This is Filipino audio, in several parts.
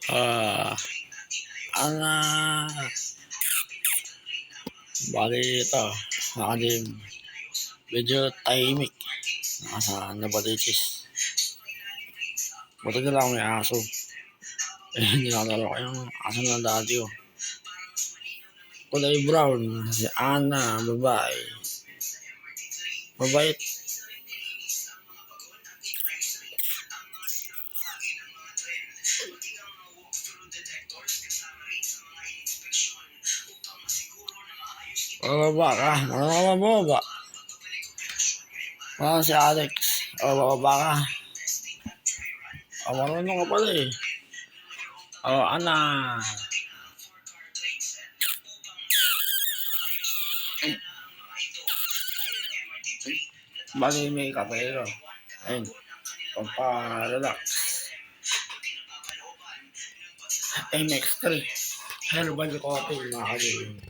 Ah, ang bali ito, nakalim, medyo tahimik. Nasa Nabaliches. Buti na lang may aso. Nilalaro ko yung aso ng dati ko. Kulay brown, si Ana, babae. Mabait. Bababa ka, marunong ka ba? Si Alex. Bababa ka. Marunong ka pala eh. Ana. Bali may kape ko. Ayun. Pampa-relax. MX3. Herbal coffee mga kalilin.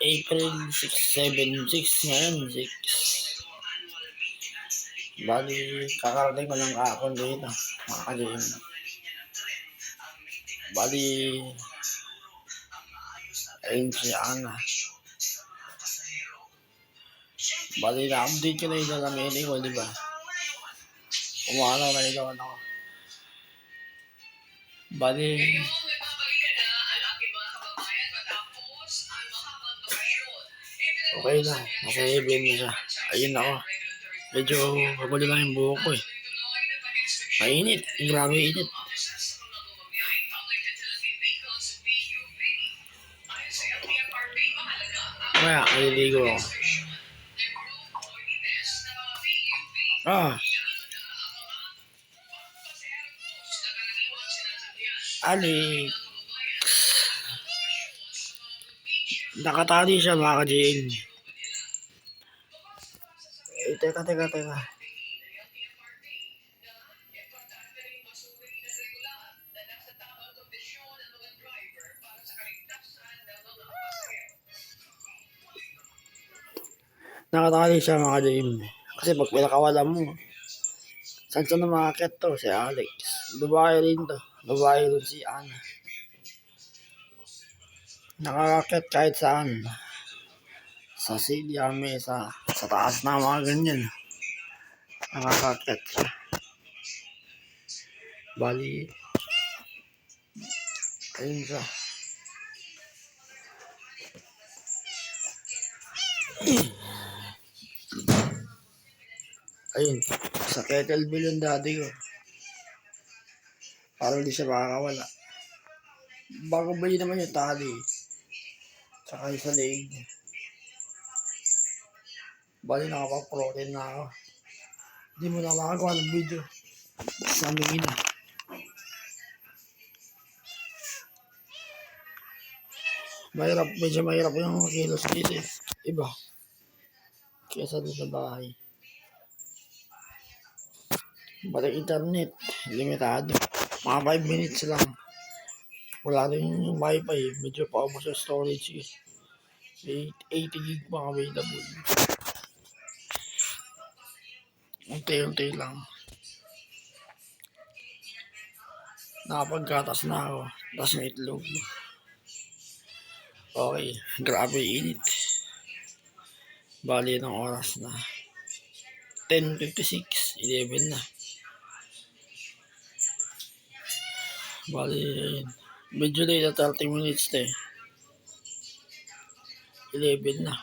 April 6, 7, 6 ngayon, 6. Bali, kakarating ko lang kahapon dito, mga kalilin. Bali, ayun si Ana. Bali, na-update ko na yung nalamili ko, di ba? Umano na ito, ano. Bali, okay na, nasa heaven na siya. Ayun ako. Medyo kagulo lang yung buhok ko eh. Mainit, grabe init. Kaya, naliligo ako. Alex. Nakatali siya mga ka-JN. Teka. Nakatali siya mga ka-JN. Kasi pag pinakawala mo, saan na makakit to? Si Alex. Babae rin to. Babae rin si Ana. Nakakakit kahit saan. Sa silya, mesa, sa taas na mga ganyan. Nakakakit siya. Bali, ayun siya. Ayun, sa kettlebell yung dati ko. Para hindi siya makakawala. Bago ba yun naman yung tali. Tsaka yung sa leg. Bali nakapag-protein na ako. Hindi mo na makagawa ng video. Sa aming ina. Medyo mahirap yung kilos dito eh. Iba. Kesa doon sa bahay. Bali internet. Limitado. Mga 5 minutes lang. Wala rin yung wifi. Medyo paubos yung storage eh. 80 gig pa available. Unti-unti lang. Nakapagkatas na ako. Tapos may itlog. Okay. Grabe init. Bali ng oras na. 10:56. 11 na. Bali, medyo late na 30 minutes na eh. 11 na.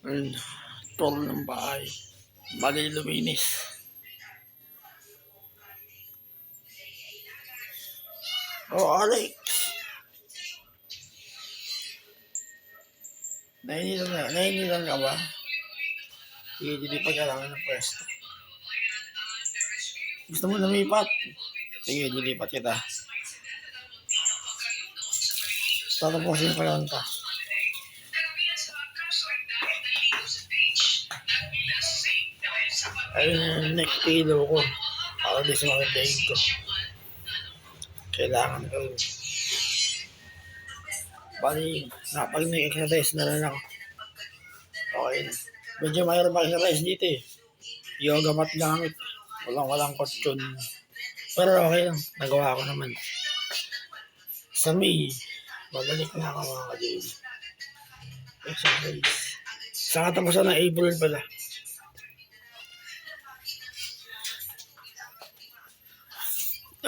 Ayun. Tour ng bahay. Bali luminis. Alex. Nainitan ka ba? Sige, dilipat ka lang ng pwesto. Gusto mo lumipat? Sige, dilipat kita. Tatapusin ko lang ito. Ayun yung neck pillow ko. Para di sumakit daig ko. Kailangan ko. Bali, pag nag-exercise na lang ako. Okay na. Medyo mayroon pa exercise dito eh. Yoga mat gamit. Walang question. Pero okay lang, nagawa ko naman. Sa May, babalik na ako mga ka-JB. Exercise. Sa katapusan ng April pala.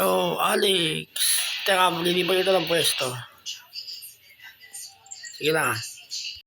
Oh, Alex. Teka, maglilipat ito ng pwesto. Sige na.